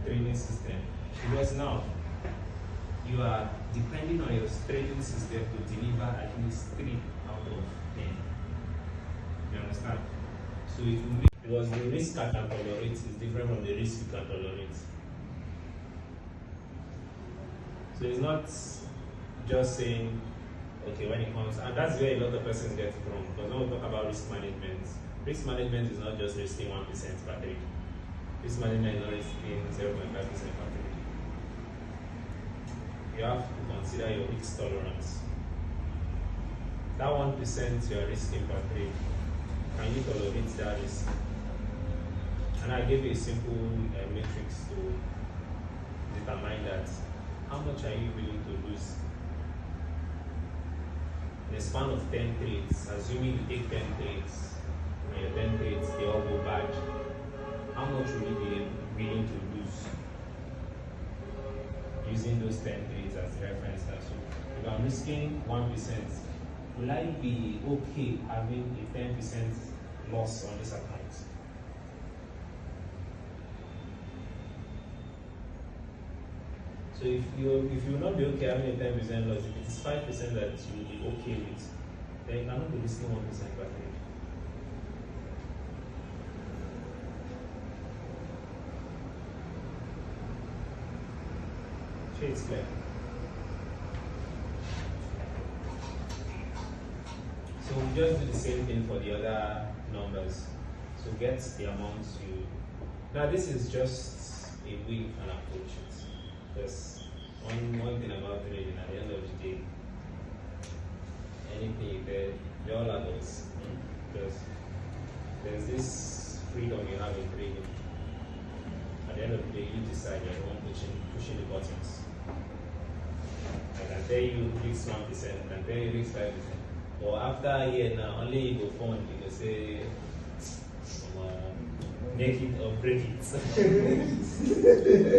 trading system, because now you are depending on your trading system to deliver at least 3 out of 10. You understand? So if you make, because the risk I can tolerate is different from the risk you can tolerate. So it's not just saying, okay, when it comes, and that's where a lot of persons get it wrong. Because when we talk about risk management is not just risking 1% per trade. Risk management is not risking 0.5% per trade. You have to consider your risk tolerance. That 1% you are risking per trade, can you tolerate that risk? And I gave you a simple matrix to determine that. How much are you willing to lose? In a span of 10 trades, assuming you take 10 trades, and your 10 trades, they all go bad, how much will you be willing to lose using those 10 trades as a reference? So if I'm risking 1%, will I be okay having a 10% loss on this account? So if you will not be okay having a 10% loss, if it is 5% that you will be okay with, then you cannot be risking 1% per trade. Sure, it's clear. So we just do the same thing for the other numbers. So get the amounts you. Now this is just a way you can approach it. Because one thing about trading, at the end of the day, anything they're all adults. Because there's this freedom you have in trading. At the end of the day, you decide you're the one pushing the buttons. I can tell you risk 1%, I can tell you risk 5%. But after a year now, only you go fund, you go say, make it or break it.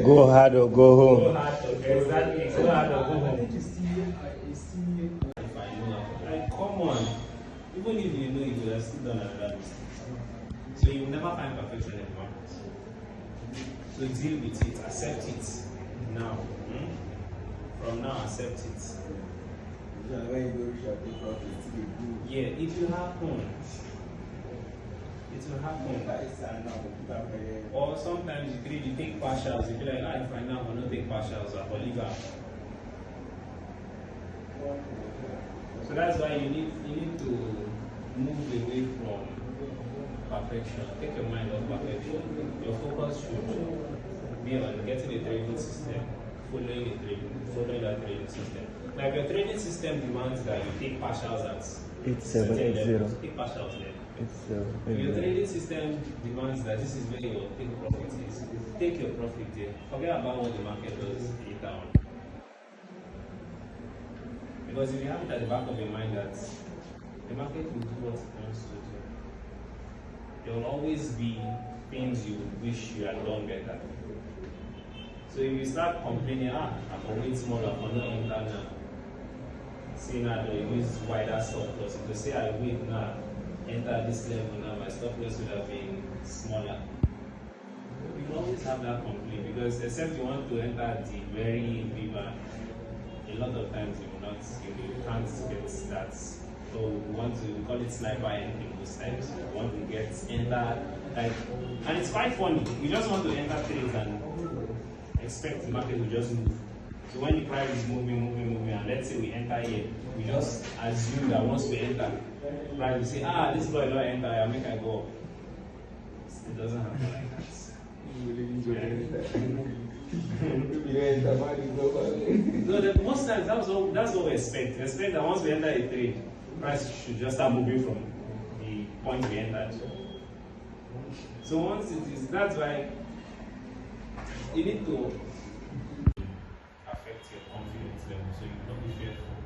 Go hard or go home. Go hard or exactly. Go hard or go home. If I know, like, come on. Even if you know, you would have still done another mistake. So you will never find perfection in the market. So deal with it, accept it now. From now, accept it. Yeah, it will happen. It will happen. Or sometimes you take partials, you be like, if I now will not take partials, I will leave out. So that's why you need to move away from perfection. Take your mind off perfection. Your focus should be on getting a trading system, following that trading system. Now if your trading system demands that you take partials at 8780. take partials there. If your trading system demands that this is where your take profit is, take your profit there. Forget about what the market does later on. Because if you have it at the back of your mind that the market will do what it wants to do, there will always be things you wish you had done better. So if you start complaining, I can wait smaller, I can not enter now. Say now, I use wider stop loss. If you say I wait now, enter this level now, my stop loss would have been smaller. You will always have that complaint because except you want to enter the very river, a lot of times you will not, you can't get that. So we call it sniper entry most times. You want to enter, like, and it's quite funny. You just want to enter trades and expect the market will just move. So when the price is moving, and let's say we enter here, we just assume that once we enter, the price will say, this boy don't enter, I make I go up. It doesn't happen like that. No, most times that's what we expect. We expect that once we enter a trade, price should just start moving from the point we entered. So once it is, that's why you need to affect your confidence level so you will not be fearful.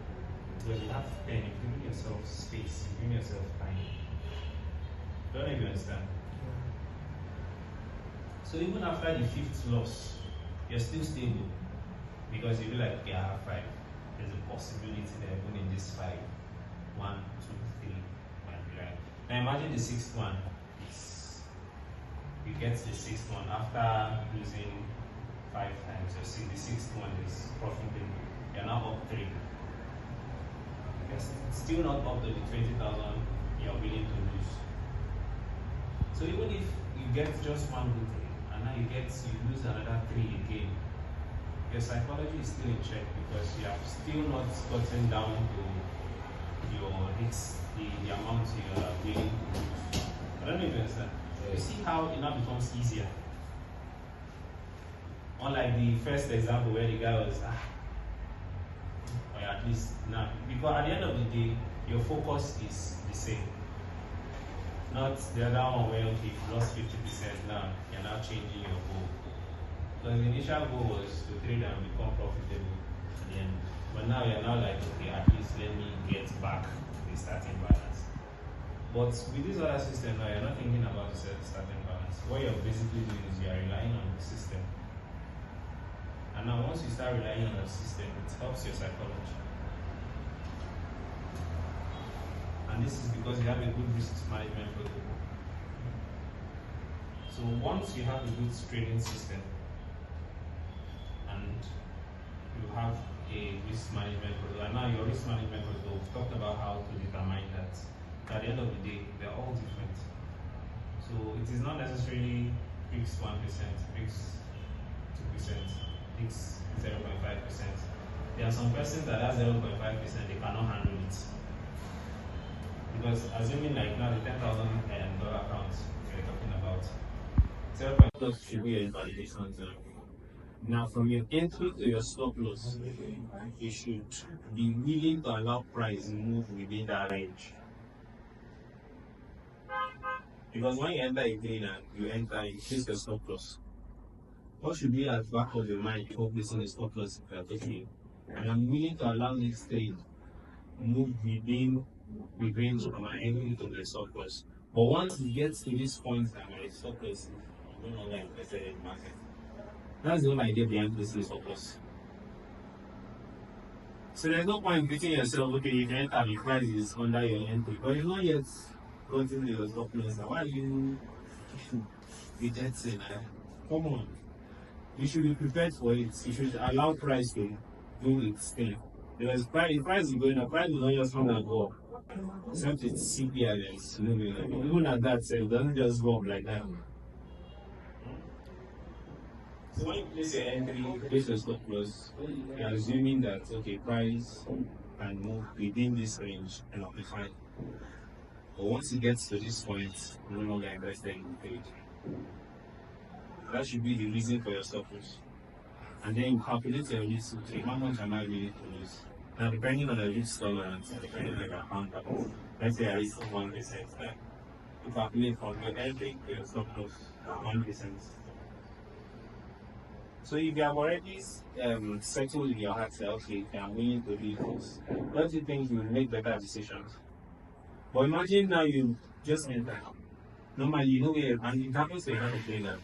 Because you have then you're giving yourself space, you're giving yourself time. Don't know if you understand. So even after the 5th loss, you're still stable. Because you'll be like, okay, I have 5. There's a possibility that even in this 5, 1, 2, 3 might be right. Now imagine the 6th one. You get the 6th one after losing 5 times. You see, the sixth one is profitable. You're now up 3. You're still not up to the 20,000 you're willing to lose. So even if you get just one good thing, and now you lose another 3 again, your psychology is still in check because you have still not gotten down to your the amount you are willing to lose. I don't know if you understand. You see how it now becomes easier. Unlike the first example where the guy was or at least now, because at the end of the day, your focus is the same. Not the other one where okay, you lost 50% now, you're now changing your goal. Because the initial goal was to trade and become profitable at the end. But now you're now like, okay, at least let me get back the starting balance. But with this other system now, you're not thinking about the starting balance. What you're basically doing is you're relying on the system. And now once you start relying on the system, it helps your psychology. And this is because you have a good risk management protocol. So once you have a good trading system and you have a risk management protocol, and now your risk management protocol, we've talked about how to determine that. At the end of the day, they're all different. So it is not necessarily fixed 1%, fixed 2%, fixed 0.5%. There are some persons that have 0.5%, they cannot handle it. Because assuming like now the $10,000 accounts we're talking about, 0.5 should be your invalidation zone. Now from your entry to your stop loss, you should be willing to allow price move within that range. Because when you enter a trade and you place the stop loss, what should be at the back of your mind before placing the stop loss? Okay, and I'm willing to allow this trade move within the range of my entry to the stop loss. But once it gets to this point that my stop loss is no longer invested in the market, that's the whole idea behind placing the stop loss. So there's no point in putting yourself, okay, you can enter the price is under your entry, but you're not yet gotten your stop loss. Why are you rejecting? Come on. You should be prepared for it. You should allow price to do its thing. Because price is going up, price will not just come and go up. Except it's CPI that's moving. Even at that, it doesn't just go up like that. So when you place your entry, place your stop loss, you're assuming that okay, price can move within this range and I'll be fine. But once it gets to this point, you're no longer invested in the trade. That should be the reason for your stop loss. And then you calculate your risk, okay, how much am I willing to lose? Now depending on the risk tolerance, depending on your account balance, let's say I risk 1%, you calculate from your entry to your stop loss 1%. So if you have already settled in your heart, say, okay, I'm willing to do this, don't you think you will make better decisions? But imagine now you just enter. Normally, you know where, and it happens to a lot of traders.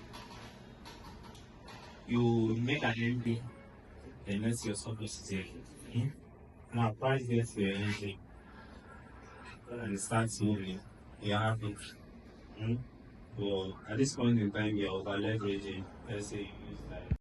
You make an entry, then let's your stop loss is here. Now, price gets to your entry, and it starts moving. You have it. So, at this point in time, you're over leveraging. Let's say you use like